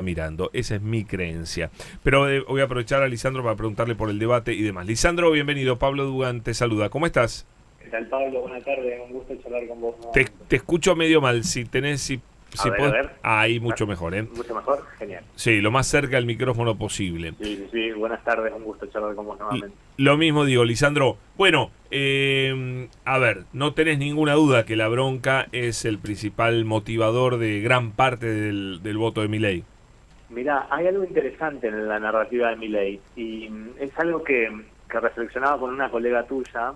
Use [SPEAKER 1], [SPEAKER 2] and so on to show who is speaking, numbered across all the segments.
[SPEAKER 1] mirando. Esa es mi creencia. Pero voy a aprovechar a Lisandro para preguntarle por el debate y demás. Lisandro, bienvenido. Pablo Dugan te saluda. ¿Cómo estás?
[SPEAKER 2] ¿Qué tal, Pablo? Buenas tardes, un gusto charlar con vos
[SPEAKER 1] Te,
[SPEAKER 2] nuevamente.
[SPEAKER 1] te escucho medio mal. Si tenés, si
[SPEAKER 2] A
[SPEAKER 1] podés.
[SPEAKER 2] ver.
[SPEAKER 1] Ahí mucho mejor, ¿eh?
[SPEAKER 2] ¿Mucho mejor? Genial.
[SPEAKER 1] Sí, lo más cerca del micrófono posible.
[SPEAKER 2] Sí, buenas tardes, un gusto charlar con vos nuevamente.
[SPEAKER 1] Lo mismo digo, Lisandro. Bueno, a ver, no tenés ninguna duda que la bronca es el principal motivador de gran parte del voto de Milei.
[SPEAKER 2] Mirá, hay algo interesante en la narrativa de Milei y es algo que reflexionaba con una colega tuya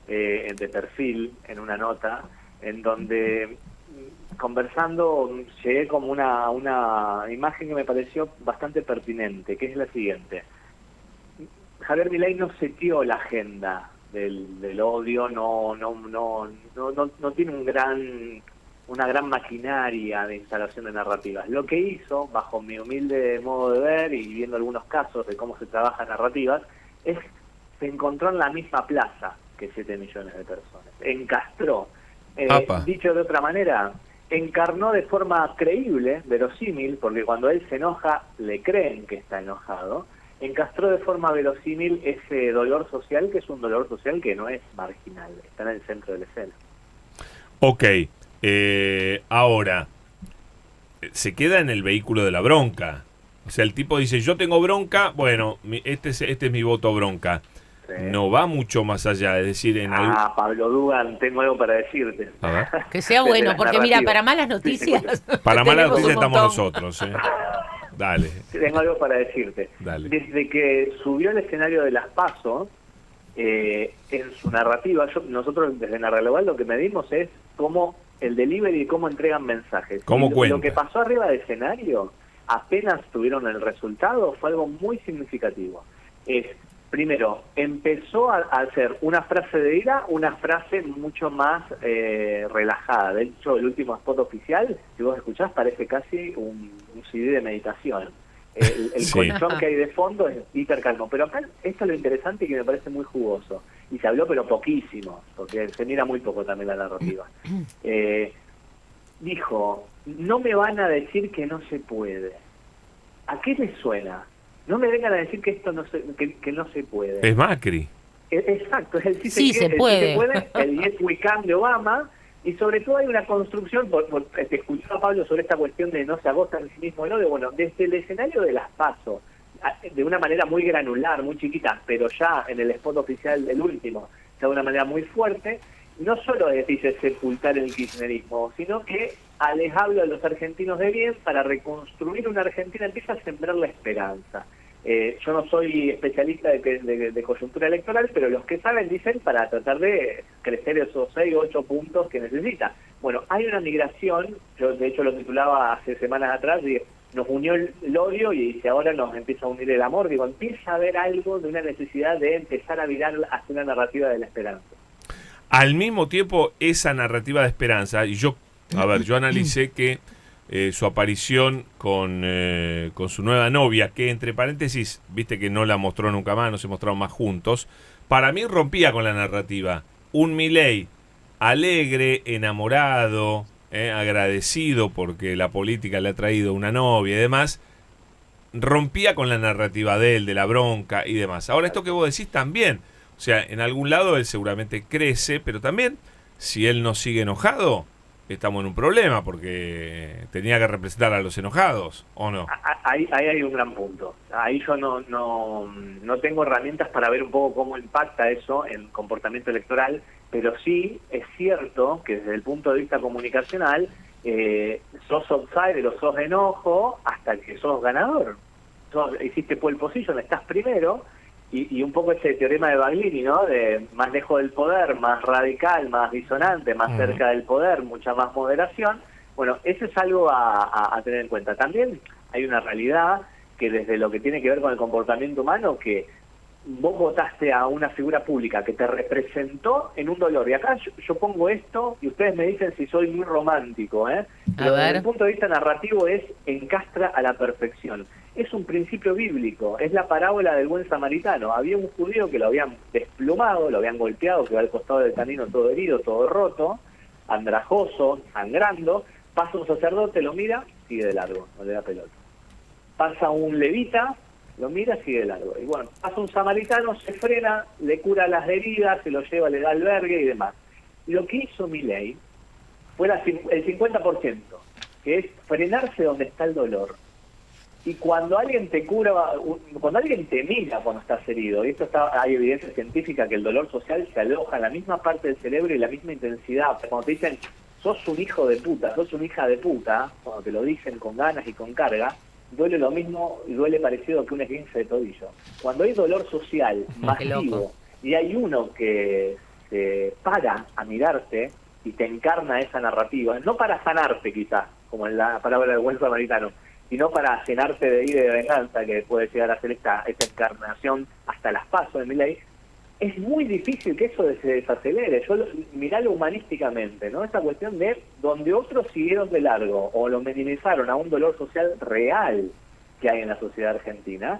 [SPEAKER 2] de perfil en una nota, en donde conversando llegué como una imagen que me pareció bastante pertinente, que es la siguiente. Javier Milei no setió la agenda del odio, no tiene una gran maquinaria de instalación de narrativas. Lo que hizo, bajo mi humilde modo de ver y viendo algunos casos de cómo se trabaja narrativas, es se encontró en la misma plaza que 7 millones de personas. Encastró. Dicho de otra manera, encarnó de forma creíble, verosímil, porque cuando él se enoja, le creen que está enojado, encastró de forma verosímil ese dolor social, que es un dolor social que no es marginal, está en el centro de la escena.
[SPEAKER 1] Ok. Ahora, se queda en el vehículo de la bronca. O sea, el tipo dice, yo tengo bronca, bueno, este es mi voto bronca. Sí. No va mucho más allá, es decir,
[SPEAKER 2] Pablo Dugan, tengo algo para decirte.
[SPEAKER 1] A ver.
[SPEAKER 3] Que sea bueno, porque mira, para malas noticias...
[SPEAKER 1] Para malas noticias estamos nosotros, Dale.
[SPEAKER 2] Tengo algo para decirte.
[SPEAKER 1] Dale.
[SPEAKER 2] Desde que subió al escenario de las PASO, en su narrativa, nosotros desde Narra Global lo que medimos es cómo el delivery y cómo entregan mensajes. Lo que pasó arriba del escenario, apenas tuvieron el resultado, fue algo muy significativo. Primero, empezó a hacer una frase de ira, una frase mucho más relajada. De hecho, el último spot oficial, si vos escuchás, parece casi un CD de meditación. El sí. Colchón que hay de fondo es hiper calmo. Pero acá esto es lo interesante y que me parece muy jugoso. Y se habló pero poquísimo, porque se mira muy poco también la narrativa. Dijo, no me van a decir que no se puede. ¿A qué les suena? No me vengan a decir que esto que no se puede.
[SPEAKER 1] Es Macri.
[SPEAKER 2] Exacto, es el
[SPEAKER 3] sí se puede.
[SPEAKER 2] El Yes We Can de Obama, y sobre todo hay una construcción, te escuchaba Pablo sobre esta cuestión de no se agota en sí mismo el odio. Bueno, desde el escenario de las PASO, de una manera muy granular, muy chiquita, pero ya en el spot oficial del último, de una manera muy fuerte, no solo dice sepultar el kirchnerismo, sino que les hablo a los argentinos de bien para reconstruir una Argentina, empieza a sembrar la esperanza. Yo no soy especialista de coyuntura electoral, pero los que saben dicen para tratar de crecer esos 6 o 8 puntos que necesita. Bueno, hay una migración, yo de hecho lo titulaba hace semanas atrás, y nos unió el odio y dice ahora nos empieza a unir el amor. Digo, empieza a haber algo de una necesidad de empezar a virar hacia una narrativa de la esperanza.
[SPEAKER 1] Al mismo tiempo, esa narrativa de esperanza, y yo analicé que su aparición con su nueva novia, que entre paréntesis, viste que no la mostró nunca más, no se mostraron más juntos, para mí rompía con la narrativa. Un Milei alegre, enamorado, agradecido porque la política le ha traído una novia y demás, rompía con la narrativa de él, de la bronca y demás. Ahora esto que vos decís también, o sea, en algún lado él seguramente crece, pero también, si él no sigue enojado, estamos en un problema, porque tenía que representar a los enojados, ¿o no?
[SPEAKER 2] Ahí hay un gran punto. Ahí yo no tengo herramientas para ver un poco cómo impacta eso en comportamiento electoral, pero sí es cierto que desde el punto de vista comunicacional, sos outsider o sos de enojo hasta que sos ganador. Hiciste pole position, estás primero, y un poco ese teorema de Baglini, ¿no? De más lejos del poder, más radical, más disonante, más cerca del poder, mucha más moderación. Bueno, eso es algo a tener en cuenta. También hay una realidad que desde lo que tiene que ver con el comportamiento humano, que vos votaste a una figura pública que te representó en un dolor. Y acá yo pongo esto y ustedes me dicen si soy muy romántico, Pero desde el punto de vista narrativo encastra a la perfección. Es un principio bíblico, es la parábola del buen samaritano. Había un judío que lo habían desplumado, lo habían golpeado, que va al costado del camino todo herido, todo roto, andrajoso, sangrando. Pasa un sacerdote, lo mira, sigue de largo, no le da pelota. pasa un levita, lo mira, sigue largo. Y bueno, pasa un samaritano, se frena, le cura las heridas, se lo lleva, le da albergue y demás. Lo que hizo Milei fue el 50%, que es frenarse donde está el dolor. Y cuando alguien te cura, cuando alguien te mira cuando estás herido, y hay evidencia científica que el dolor social se aloja en la misma parte del cerebro y la misma intensidad. Cuando te dicen, sos un hijo de puta, sos una hija de puta, cuando te lo dicen con ganas y con carga, duele lo mismo y duele parecido que un esguince de tobillo. Cuando hay dolor social masivo y hay uno que se para a mirarte y te encarna esa narrativa, no para sanarte quizás, como en la palabra del buen samaritano, sino para llenarte de ira y de venganza, que puede llegar a ser esta encarnación hasta las PASO de Milei, es muy difícil que eso se desacelere. Miralo humanísticamente, ¿no? Esa cuestión de donde otros siguieron de largo o lo minimizaron a un dolor social real que hay en la sociedad argentina,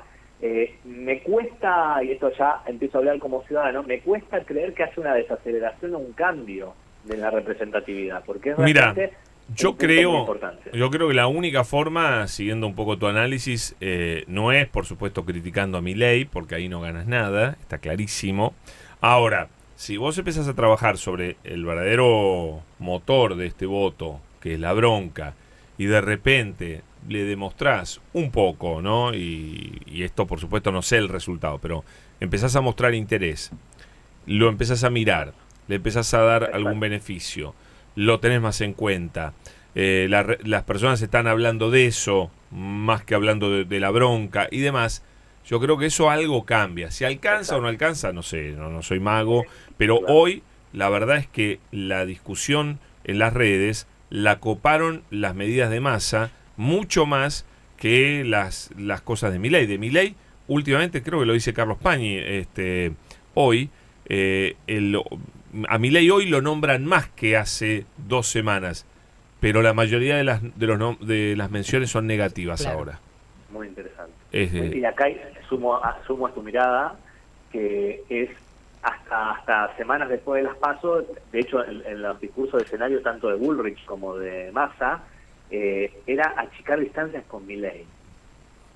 [SPEAKER 2] me cuesta, y esto ya empiezo a hablar como ciudadano, me cuesta creer que haya una desaceleración o un cambio de la representatividad, porque es realmente...
[SPEAKER 1] Yo creo que la única forma, siguiendo un poco tu análisis, no es, por supuesto, criticando a Milei, porque ahí no ganas nada, está clarísimo. Ahora, si vos empezás a trabajar sobre el verdadero motor de este voto, que es la bronca, y de repente le demostrás un poco, ¿no? Y esto, por supuesto, no sé el resultado, pero empezás a mostrar interés, lo empezás a mirar, le empezás a dar algún beneficio, lo tenés más en cuenta, las personas están hablando de eso más que hablando de la bronca y demás. Yo creo que eso algo cambia. Si alcanza o no alcanza, no sé, no soy mago, pero hoy la verdad es que la discusión en las redes la coparon las medidas de Massa mucho más que las cosas de Milei. De Milei, últimamente, creo que lo dice Carlos Pañi, hoy, a Milei hoy lo nombran más que hace 2 semanas, pero la mayoría de las menciones son negativas ahora.
[SPEAKER 2] Muy interesante. Y acá sumo a tu mirada, que es hasta semanas después de las PASO, de hecho en los discursos de escenario tanto de Bullrich como de Massa, era achicar distancias con Milei.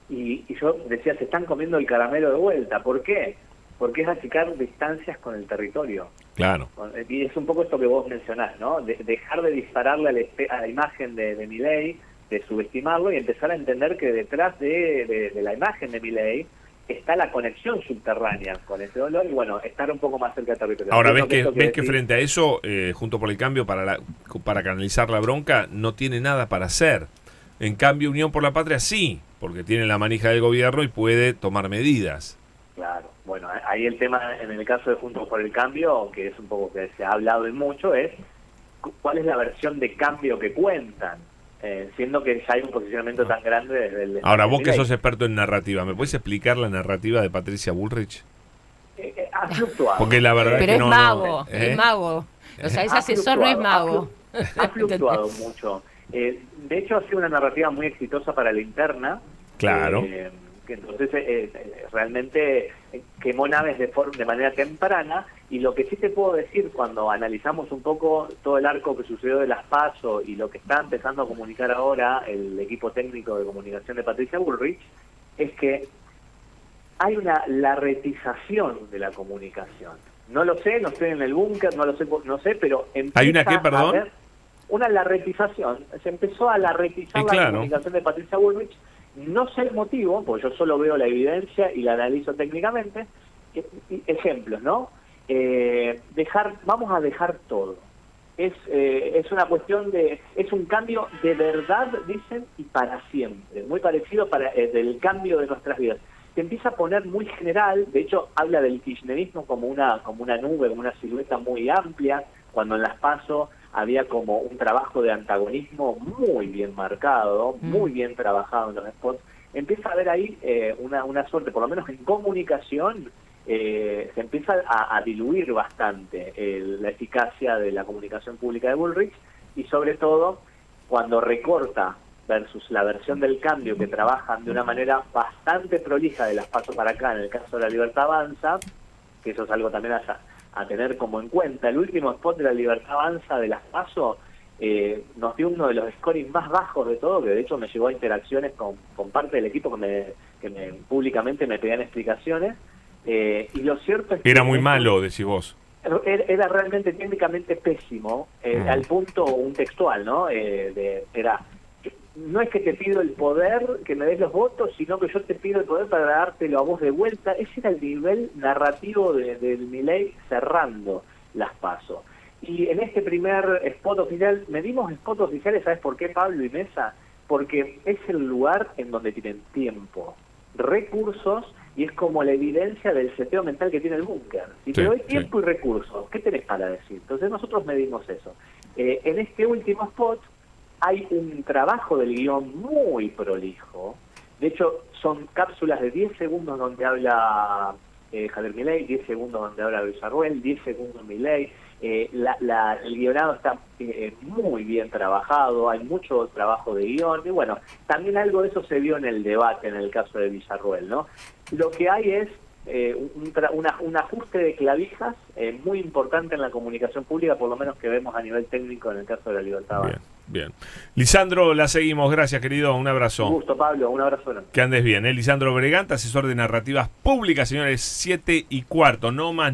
[SPEAKER 2] Y yo decía, se están comiendo el caramelo de vuelta. ¿Por qué? Porque es achicar distancias con el territorio.
[SPEAKER 1] Claro.
[SPEAKER 2] Y es un poco esto que vos mencionás, ¿no? Dejar de dispararle a la imagen de Milei, de subestimarlo y empezar a entender que detrás de la imagen de Milei está la conexión subterránea con ese dolor y bueno, estar un poco más cerca del territorio.
[SPEAKER 1] Ahora, ves que frente a eso, Juntos por el Cambio, para canalizar la bronca, no tiene nada para hacer. En cambio, Unión por la Patria sí, porque tiene la manija del gobierno y puede tomar medidas.
[SPEAKER 2] Claro, bueno, ahí el tema en el caso de Juntos por el Cambio, que es un poco que se ha hablado y mucho, es cuál es la versión de cambio que cuentan, siendo que ya hay un posicionamiento tan grande desde el...
[SPEAKER 1] Ahora, vos que sos experto en narrativa, ¿me puedes explicar la narrativa de Patricia Bullrich?
[SPEAKER 2] Ha fluctuado.
[SPEAKER 1] Porque la verdad
[SPEAKER 3] pero
[SPEAKER 1] es que
[SPEAKER 3] es mago, es mago. O sea, ese asesor no es mago.
[SPEAKER 2] Ha fluctuado mucho. De hecho, ha sido una narrativa muy exitosa para la interna.
[SPEAKER 1] Claro.
[SPEAKER 2] Que entonces realmente quemó naves de manera temprana, y lo que sí te puedo decir cuando analizamos un poco todo el arco que sucedió de las PASO y lo que está empezando a comunicar ahora el equipo técnico de comunicación de Patricia Bullrich, es que hay una larretización de la comunicación. No lo sé, no estoy en el búnker, no sé, pero
[SPEAKER 1] ¿hay una qué, perdón?
[SPEAKER 2] Una larretización. Se empezó a larretizar la comunicación de Patricia Bullrich. No sé el motivo, porque yo solo veo la evidencia y la analizo técnicamente. Ejemplos, ¿no? Vamos a dejar todo. Es una cuestión es un cambio de verdad, dicen, y para siempre. Muy parecido del cambio de nuestras vidas. Se empieza a poner muy general, de hecho habla del kirchnerismo como una nube, como una silueta muy amplia, cuando en las PASO había como un trabajo de antagonismo muy bien marcado, muy bien trabajado en los spots. Empieza a haber ahí una suerte, por lo menos en comunicación, se empieza a diluir bastante la eficacia de la comunicación pública de Bullrich, y sobre todo cuando recorta versus la versión del cambio, que trabajan de una manera bastante prolija de las PASO para acá, en el caso de La Libertad Avanza, que eso es algo también a tener como en cuenta. El último spot de La Libertad Avanza de las PASO nos dio uno de los scoring más bajos de todo, que de hecho me llevó a interacciones con parte del equipo que públicamente me pedían explicaciones. Y lo cierto es que...
[SPEAKER 1] Era muy malo, decís vos.
[SPEAKER 2] Era realmente técnicamente pésimo, al punto un textual, ¿no? No es que te pido el poder, que me des los votos, sino que yo te pido el poder para dártelo a vos de vuelta. Ese era el nivel narrativo del Milei cerrando las PASO. Y en este primer spot oficial, medimos spots oficiales, ¿sabes por qué, Pablo y Mesa? Porque es el lugar en donde tienen tiempo, recursos, y es como la evidencia del seteo mental que tiene el búnker. Si te doy tiempo y recursos, ¿qué tenés para decir? Entonces nosotros medimos eso. En este último spot hay un trabajo del guión muy prolijo. De hecho, son cápsulas de 10 segundos donde habla Javier Milei, 10 segundos donde habla Villarruel, 10 segundos Milei. El guionado está muy bien trabajado, hay mucho trabajo de guión, y bueno, también algo de eso se vio en el debate en el caso de Villarruel, ¿no? Lo que hay es un ajuste de clavijas muy importante en la comunicación pública, por lo menos que vemos a nivel técnico en el caso de La Libertad Avanza.
[SPEAKER 1] Bien. Lisandro, la seguimos. Gracias, querido. Un abrazo.
[SPEAKER 2] Un gusto, Pablo. Un abrazo grande.
[SPEAKER 1] Que andes bien. Lisandro Breganta, asesor de narrativas públicas, señores. 7:15. No más. No